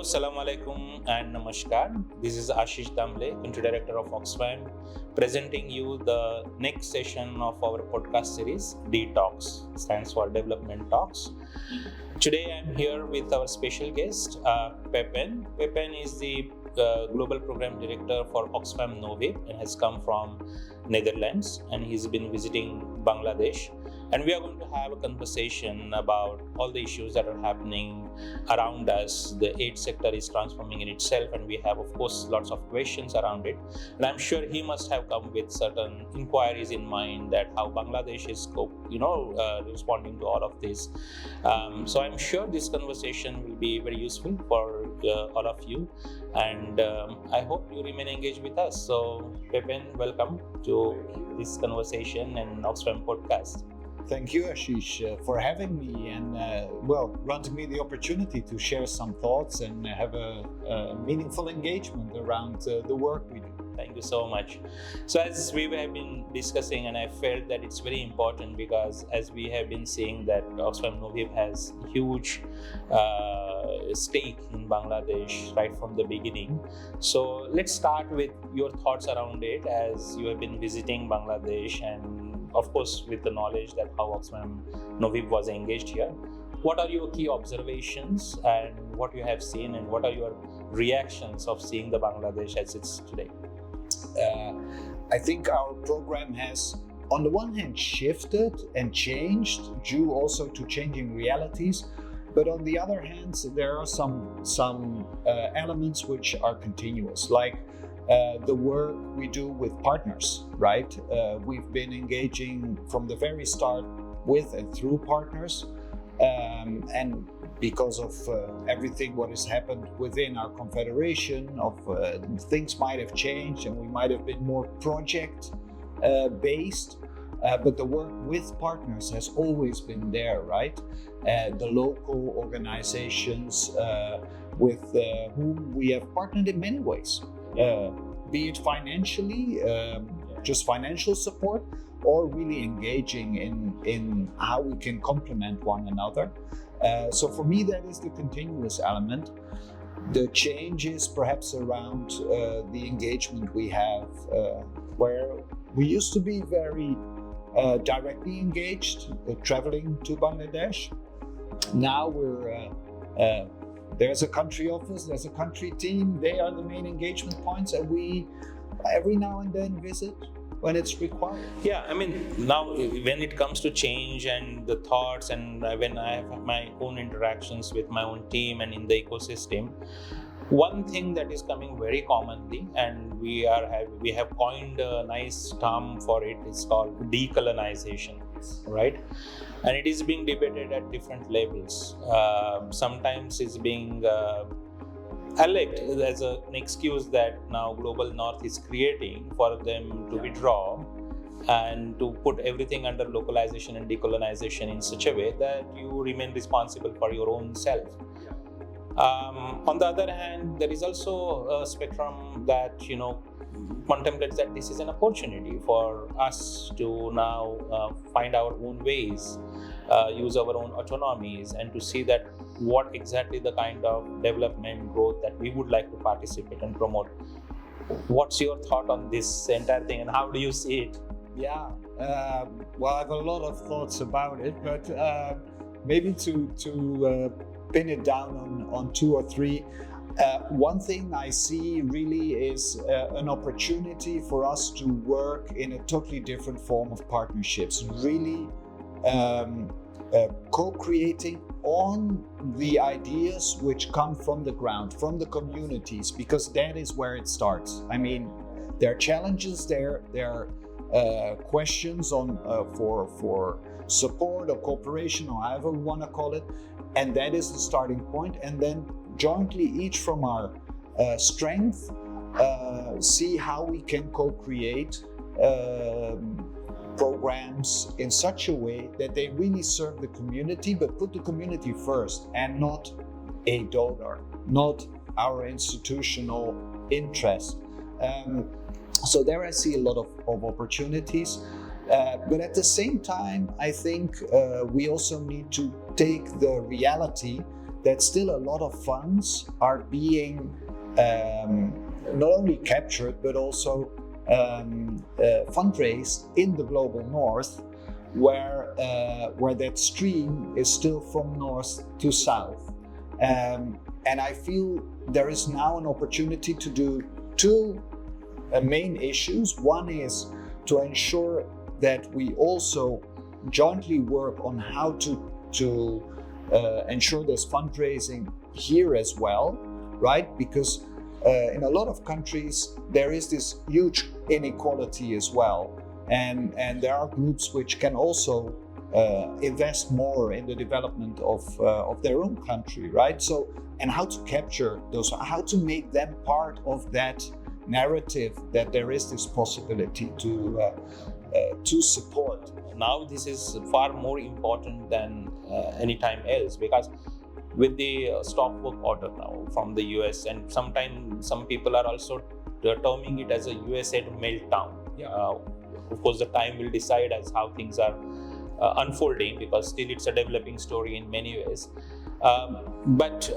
Assalamu alaikum and namaskar. This is Ashish Damle, Country Director of Oxfam, presenting you the next session of our podcast series, 𝐷-Talks, stands for Development Talks. Today I'm here with our special guest, Pepijn. Pepijn is the Global Program Director for Oxfam Novib and has come from Netherlands, and he's been visiting Bangladesh. And we are going to have a conversation about all the issues that are happening around us. The aid sector is transforming in itself, and we have, of course, lots of questions around it. And I'm sure he must have come with certain inquiries in mind that how Bangladesh is, responding to all of this. So I'm sure this conversation will be very useful for all of you, and I hope you remain engaged with us. So, Pepijn, welcome to this conversation and Oxfam podcast. Thank you, Ashish, for having me and granting me the opportunity to share some thoughts and have a meaningful engagement around the work we do. Thank you so much. So as we have been discussing, and I felt that it's very important because as we have been seeing that Oxfam Novib has huge stake in Bangladesh right from the beginning. So let's start with your thoughts around it as you have been visiting Bangladesh, and of course with the knowledge that how Oxfam Novib was engaged here. What are your key observations and what you have seen, and what are your reactions of seeing the Bangladesh as it's today? I think our program has, on the one hand, shifted and changed due also to changing realities, but on the other hand, there are some elements which are continuous, like the work we do with partners, right? We've been engaging from the very start with and through partners, and because of everything what has happened within our confederation, things might have changed and we might have been more project based, but the work with partners has always been there, right? The local organizations with whom we have partnered in many ways, be it financially, just financial support, or really engaging in how we can complement one another. So for me, that is the continuous element. The change is perhaps around the engagement we have, where we used to be very directly engaged, traveling to Bangladesh. Now there's a country office, there's a country team, they are the main engagement points, and we every now and then visit when it's required. Yeah, I mean, now when it comes to change and the thoughts, and when I have my own interactions with my own team and in the ecosystem, one thing that is coming very commonly, and we have coined a nice term for it, is called decolonization, right? And it is being debated at different levels. Sometimes it's being alleged as an excuse that now Global North is creating for them to withdraw and to put everything under localization and decolonization in such a way that you remain responsible for your own self. On the other hand, there is also a spectrum that contemplates that this is an opportunity for us to now find our own ways, use our own autonomies, and to see that what exactly the kind of development growth that we would like to participate and promote. What's your thought on this entire thing, and how do you see it? Yeah, I have a lot of thoughts about it, but maybe to pin it down on two or three. One thing I see really is an opportunity for us to work in a totally different form of partnerships, really co-creating on the ideas which come from the ground, from the communities, because that is where it starts. I mean, there are challenges, there are questions on for support or cooperation, or however we want to call it, and that is the starting point. And then jointly, each from our strength, see how we can co-create programs in such a way that they really serve the community, but put the community first and not a donor, not our institutional interest. So there I see a lot of opportunities. But at the same time, I think we also need to take the reality that still a lot of funds are being not only captured but also fundraised in the global north, where that stream is still from north to south. And I feel there is now an opportunity to do two main issues. One is to ensure that we also jointly work on how to ensure there's fundraising here as well, right? Because in a lot of countries there is this huge inequality as well, and there are groups which can also invest more in the development of their own country, right? So, and how to capture those, how to make them part of that narrative that there is this possibility to support. Now this is far more important than any time else, because with the stop work order now from the US, and sometimes some people are also terming it as a USA meltdown. Of course, the time will decide as how things are unfolding, because still it's a developing story in many ways. But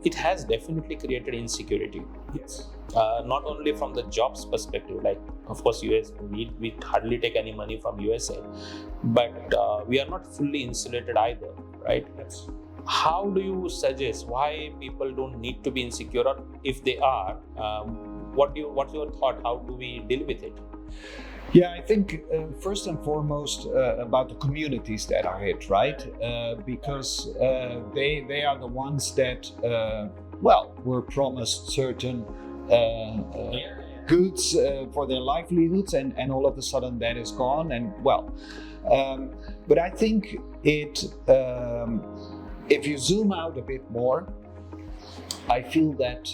it has definitely created insecurity. Yes. Not only from the jobs perspective, like of course US, we hardly take any money from USA, but we are not fully insulated either, right? Yes. How do you suggest why people don't need to be insecure, or if they are, what's your thought? How do we deal with it? Yeah, I think first and foremost about the communities that are hit, right? Because they are the ones that were promised certain goods for their livelihoods, and all of a sudden that is gone. And but I think it. If you zoom out a bit more, I feel that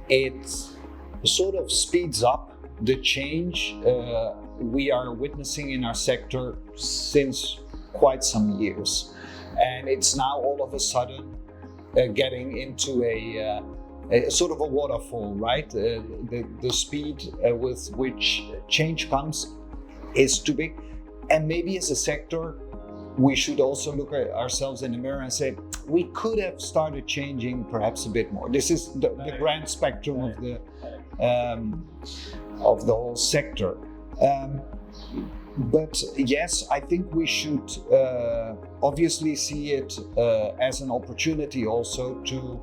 it sort of speeds up the change we are witnessing in our sector since quite some years. And it's now all of a sudden getting into a sort of a waterfall, right? The speed with which change comes is too big. And maybe as a sector, we should also look at ourselves in the mirror and say, we could have started changing perhaps a bit more. This is the grand spectrum of the whole sector. But yes, I think we should obviously see it as an opportunity also to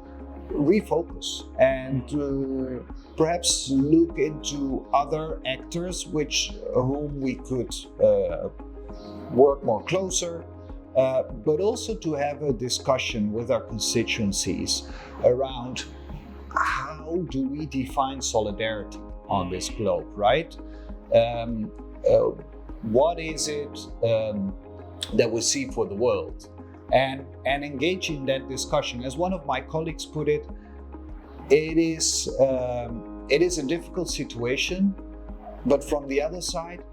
refocus and to perhaps look into other actors whom we could work more closer, but also to have a discussion with our constituencies around how do we define solidarity on this globe, right? What is it that we see for the world? And engage in that discussion. As one of my colleagues put it, it is a difficult situation, but from the other side,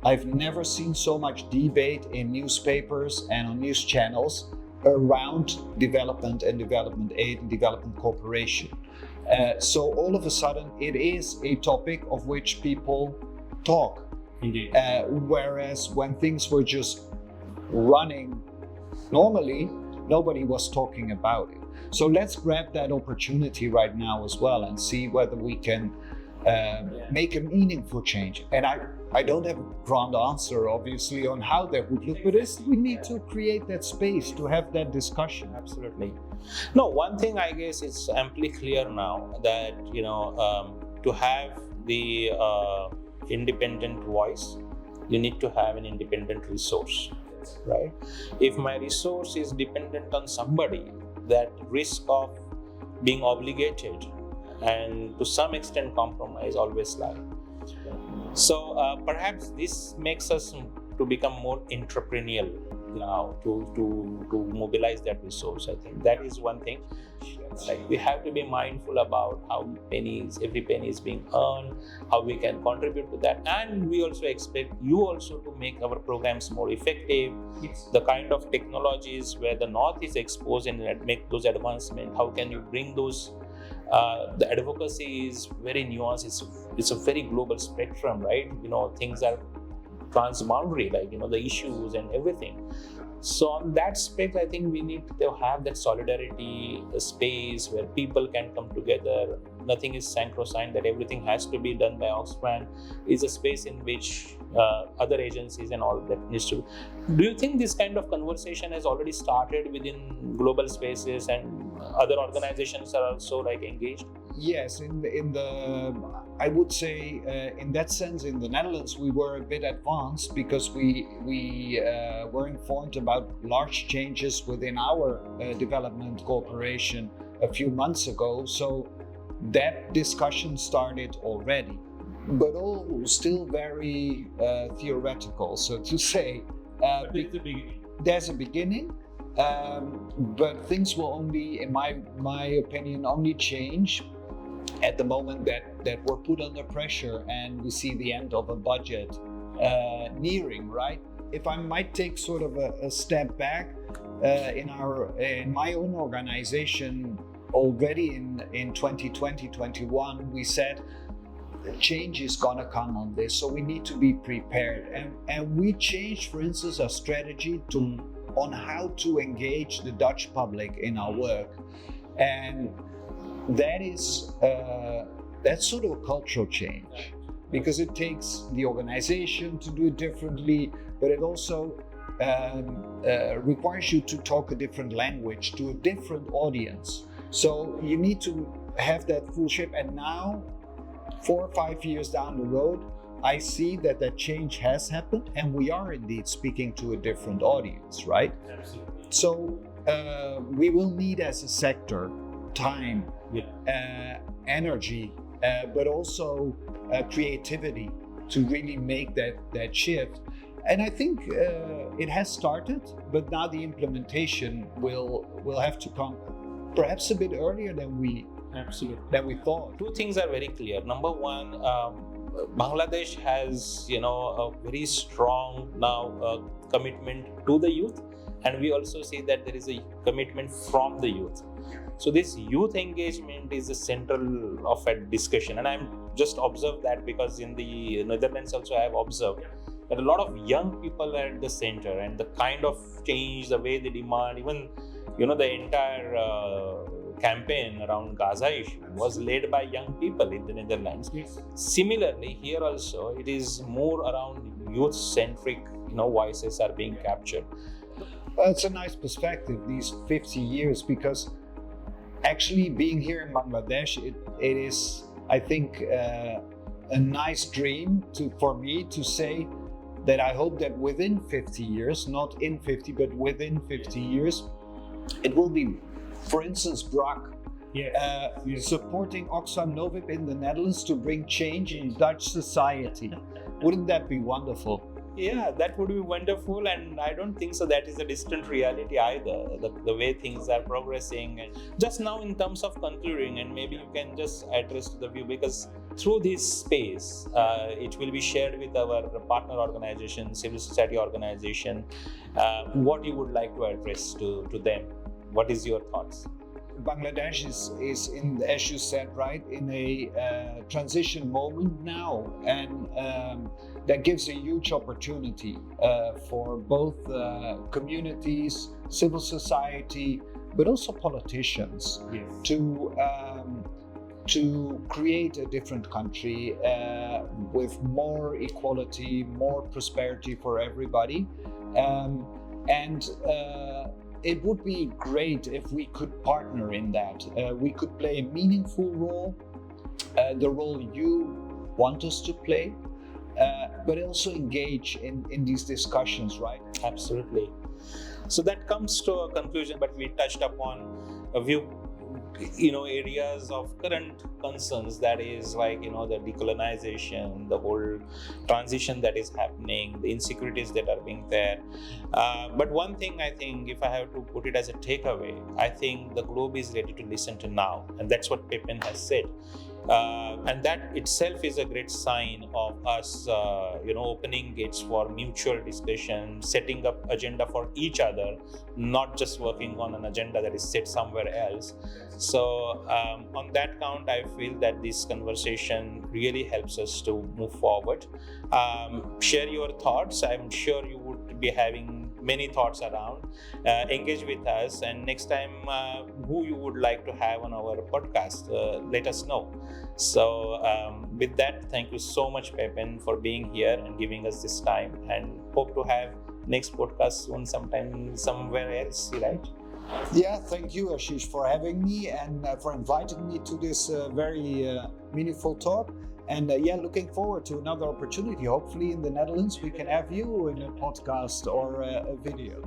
I've never seen so much debate in newspapers and on news channels around development and development aid and development cooperation. So all of a sudden, it is a topic of which people talk. Indeed. Whereas when things were just running normally, nobody was talking about it. So let's grab that opportunity right now as well and see whether we can make a meaningful change. And I don't have a grand answer, obviously, on how that would look, but we need to create that space to have that discussion. Absolutely. No, one thing I guess is amply clear now that, to have the independent voice, you need to have an independent resource, right? If my resource is dependent on somebody, that risk of being obligated and to some extent compromise always lie. So perhaps this makes us to become more entrepreneurial now, to mobilize that resource. I think that is one thing. Like, we have to be mindful about how every penny is being earned, how we can contribute to that, and we also expect you also to make our programs more effective. Yes. The kind of technologies where the North is exposed and make those advancements, how can you bring those? The advocacy is very nuanced. It's a very global spectrum, right? Things are transboundary, like the issues and everything. So on that aspect, I think we need to have that solidarity, a space where people can come together. Nothing is sacrosanct, that everything has to be done by Oxfam. It's a space in which other agencies and all that needs to. Do you think this kind of conversation has already started within global spaces and other organizations are also like engaged? Yes, I would say in that sense, in the Netherlands, we were a bit advanced because we were informed about large changes within our development cooperation a few months ago. So that discussion started already, but all still very theoretical, so to say. There's a beginning. But things will only, in my opinion, only change at the moment that we're put under pressure and we see the end of a budget nearing, right? If I might take sort of a step back, in my own organization, already in 2020-21, we said change is gonna come on this, so we need to be prepared, and we changed, for instance, our strategy on how to engage the Dutch public in our work, and that is that's sort of a cultural change, because it takes the organization to do it differently, but it also requires you to talk a different language to a different audience. So you need to have that full shape, and now 4 or 5 years down the road, I see that change has happened, and we are indeed speaking to a different audience, right? Absolutely. So we will need, as a sector, time, energy, but also creativity to really make that shift. And I think it has started, but now the implementation will have to come perhaps a bit earlier than we thought. Two things are very clear. Number one, Bangladesh has, a very strong now commitment to the youth, and we also see that there is a commitment from the youth. So this youth engagement is the central of a discussion, and I'm just observed that because in the Netherlands also I have observed that a lot of young people are at the center, and the kind of change, the way they demand, even the entire campaign around Gaza issue was led by young people in the Netherlands. Yes. Similarly, here also it is more around youth-centric, voices are being captured. It's a nice perspective, these 50 years, because actually being here in Bangladesh, it is, I think, a nice dream for me to say that I hope that within 50 years, not in 50, but within 50 years, it will be, for instance, Brak supporting Oxfam Novib in the Netherlands to bring change in Dutch society. Wouldn't that be wonderful? Yeah, that would be wonderful, and I don't think so that is a distant reality either, the way things are progressing. And just now, in terms of concluding, and maybe you can just address to the view, because through this space, it will be shared with our partner organization, civil society organization, what you would like to address to them. What is your thoughts? Bangladesh is in, as you said, right, in a transition moment now, and that gives a huge opportunity for both communities, civil society, but also politicians to create a different country with more equality, more prosperity for everybody, and it would be great if we could partner in that. We could play a meaningful role, the role you want us to play, but also engage in these discussions, right? Absolutely. So that comes to a conclusion, but we touched upon a few areas of current concerns, that is like the decolonization, the whole transition that is happening, the insecurities that are being there, but one thing I think, if I have to put it as a takeaway, I think the globe is ready to listen to now, and that's what Pepijn has said, and that itself is a great sign of us opening gates for mutual discussion, setting up agenda for each other, not just working on an agenda that is set somewhere else. So on that count, I feel that this conversation really helps us to move forward. Share your thoughts. I'm sure you would be having many thoughts around. Engage with us, and next time who you would like to have on our podcast, let us know. So with that, thank you so much, Pepijn, for being here and giving us this time, and hope to have next podcast soon, sometime somewhere else, right? Yeah, thank you, Ashish, for having me and for inviting me to this very meaningful talk. And looking forward to another opportunity. Hopefully in the Netherlands we can have you in a podcast or a video.